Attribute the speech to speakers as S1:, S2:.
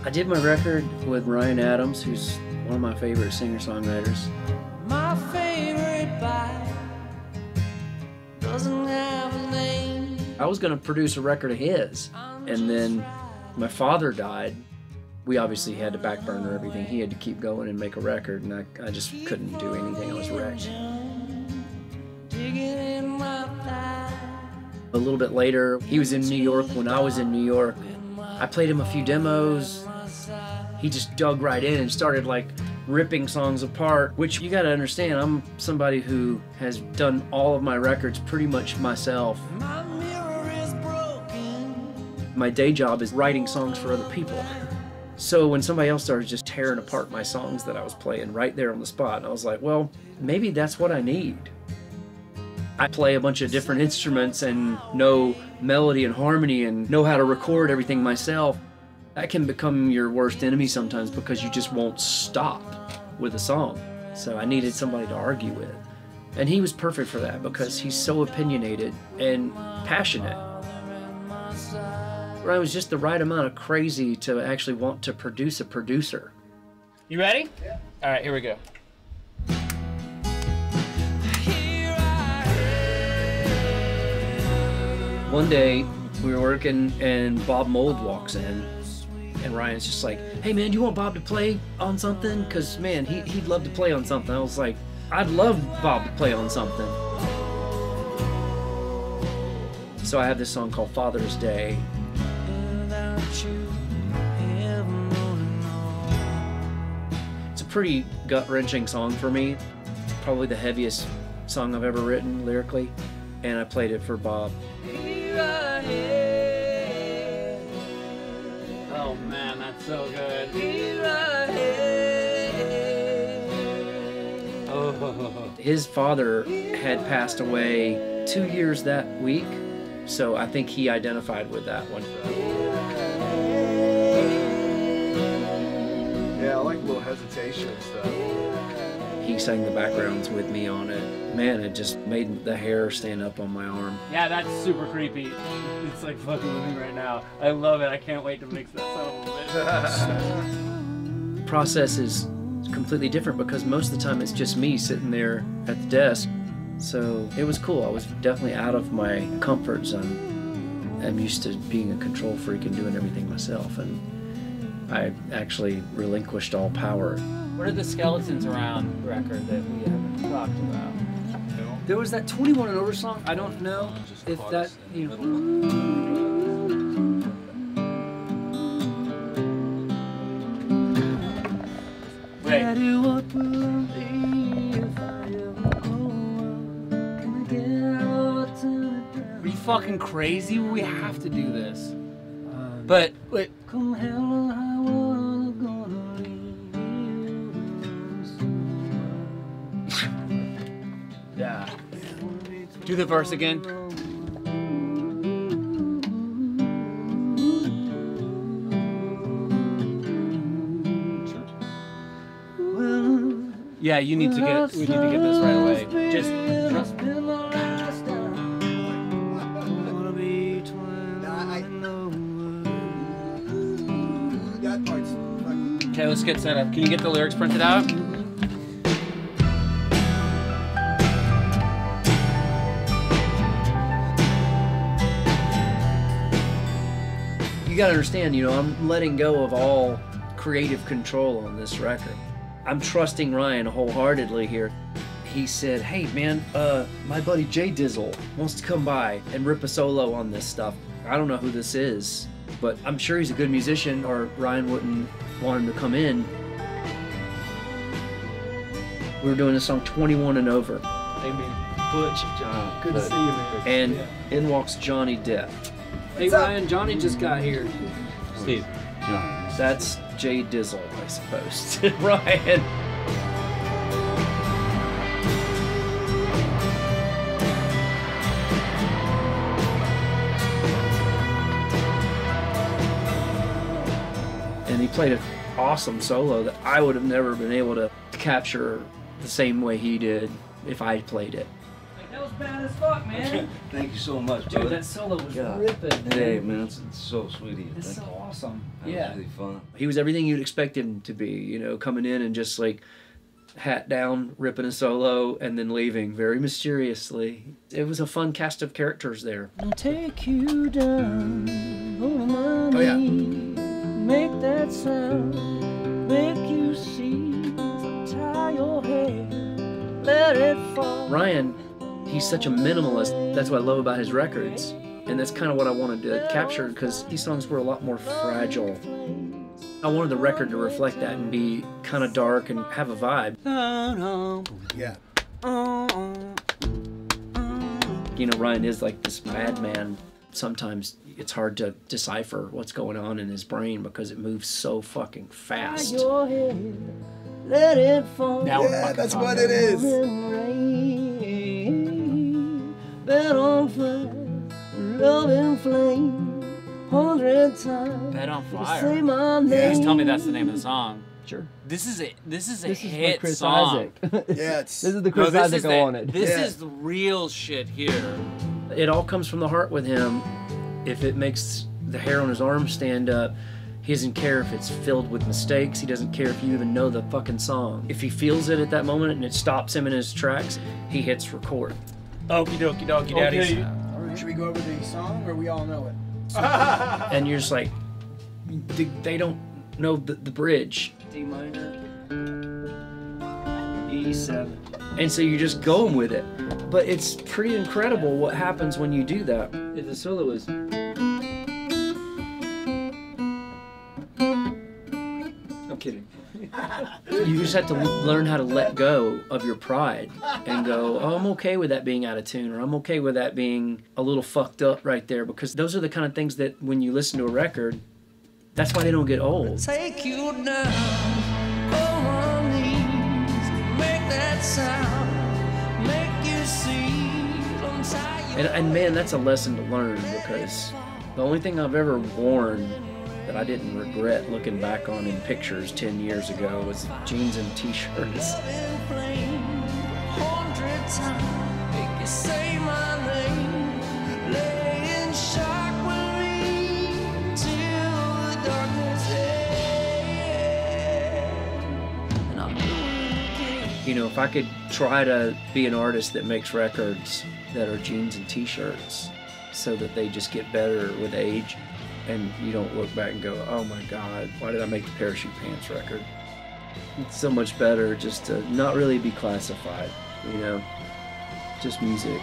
S1: I did my record with Ryan Adams, who's one of my favorite singer-songwriters.
S2: My favorite bite doesn't have a name.
S1: I was gonna produce a record of his, and then my father died. We obviously had to back burner everything. He had to keep going and make a record, and I just couldn't do anything. I was wrecked. A little bit later, he was in New York when I was in New York. I played him a few demos. He just dug right in and started like ripping songs apart, which you gotta understand, I'm somebody who has done all of my records pretty much myself. My day job is writing songs for other people. So when somebody else started just tearing apart my songs that I was playing right there on the spot, and I was like, well, maybe that's what I need. I play a bunch of different instruments and know melody and harmony and know how to record everything myself. That can become your worst enemy sometimes because you just won't stop with a song. So I needed somebody to argue with. And he was perfect for that because he's so opinionated and passionate. I was just the right amount of crazy to actually want to produce a producer.
S3: You ready? Yeah. All right, here we go.
S1: One day, we were working and Bob Mould walks in, and Ryan's just like, hey man, do you want Bob to play on something? Because man, he'd love to play on something. I was like, I'd love Bob to play on something. So I have this song called Father's Day. It's a pretty gut-wrenching song for me. Probably the heaviest song I've ever written lyrically, and I played it for Bob.
S3: Oh man, that's so good. Oh.
S1: His father had passed away 2 years that week, so I think he identified with that one.
S4: Yeah, I like a little hesitation and stuff.
S1: He sang the backgrounds with me on it. Man, it just made the hair stand up on my arm.
S3: Yeah, that's super creepy. It's like fucking with me right now. I love it. I can't wait to mix that song a
S1: The process is completely different because most of the time it's just me sitting there at the desk. So it was cool. I was definitely out of my comfort zone. I'm used to being a control freak and doing everything myself, and I actually relinquished all power.
S3: What are the skeletons around the record that we haven't talked about?
S1: There was that 21 and Over song. I don't know if that, you know.
S3: Wait. Are you fucking crazy? We have to do this. But wait. Yeah. Do the verse again. Yeah, you need to get. We need to get this right away. Just trust me. Okay, let's get set up. Can you get the lyrics printed out?
S1: You gotta understand, you know, I'm letting go of all creative control on this record. I'm trusting Ryan wholeheartedly here. He said, hey man, my buddy Jay Dizzle wants to come by and rip a solo on this stuff. I don't know who this is, but I'm sure he's a good musician or Ryan wouldn't want him to come in. We were doing the song 21 and Over.
S4: Hey man, Butch, John, good to see you, man.
S1: And in walks Johnny Depp. Hey Ryan, Johnny just got here.
S3: Steve.
S1: John. That's Jay Dizzle, I suppose. Ryan. And he played an awesome solo that I would have never been able to capture the same way he did if I played it. That was bad as fuck, man.
S5: Thank you so much,
S1: Dude,
S5: brother.
S1: that solo was
S5: Yeah.
S1: ripping.
S5: Hey, man, it's so sweet of you.
S1: It's
S5: Thank
S1: so
S5: you.
S1: awesome.
S5: That
S1: Yeah.
S5: was really fun.
S1: He was everything you'd expect him to be, you know, coming in and just like hat down, ripping a solo, and then leaving very mysteriously. It was a fun cast of characters there. I'll take you down on my knees, make that sound, make you see, tie your hair, let it fall. Ryan, he's such a minimalist. That's what I love about his records. And that's kind of what I wanted to capture, because these songs were a lot more fragile. I wanted the record to reflect that and be kind of dark and have a vibe.
S6: Yeah.
S1: You know, Ryan is like this madman. Sometimes it's hard to decipher what's going on in his brain because it moves so fucking fast. Let it fall.
S3: Now we're
S6: Yeah,
S3: fucking
S6: that's
S3: talking.
S6: what it is.
S1: Bet on fire, love and flame, 100 times.
S3: Bet on
S1: Say
S3: Fire.
S1: my name.
S3: Just tell me that's the name of the song.
S1: Sure.
S3: This is a
S7: This is
S3: hit
S7: Chris
S3: song.
S7: Isaac.
S6: Yeah, it's
S7: This is the
S3: No,
S7: Chris
S3: this
S7: Isaac
S3: is
S7: I
S3: the,
S7: wanted.
S3: This
S6: Yeah.
S3: is the real shit here.
S1: It all comes from the heart with him. If it makes the hair on his arm stand up, he doesn't care if it's filled with mistakes. He doesn't care if you even know the fucking song. If he feels it at that moment and it stops him in his tracks, he hits record.
S3: Okie dokie dokie daddies.
S6: Should we go over the song, or we all know it?
S1: And you're just like, they don't know the bridge. D minor, E7. And so you're just going with it. But it's pretty incredible what happens when you do that. The solo is... I'm kidding. You just have to learn how to let go of your pride and go, oh, I'm okay with that being out of tune, or I'm okay with that being a little fucked up right there, because those are the kind of things that when you listen to a record, that's why they don't get old.
S2: Take you down on my knees, make that sound, make you see, untie you.
S1: And man, that's a lesson to learn, because the only thing I've ever worn that I didn't regret looking back on in pictures 10 years ago was jeans and t-shirts.
S2: In flame, 100 times, make you say my name, lay in shock with me till the darkness ends, and I'll do it again.
S1: You know, if I could try to be an artist that makes records that are jeans and t-shirts so that they just get better with age, and you don't look back and go, oh my God, why did I make the Parachute Pants record? It's so much better just to not really be classified, you know, just music.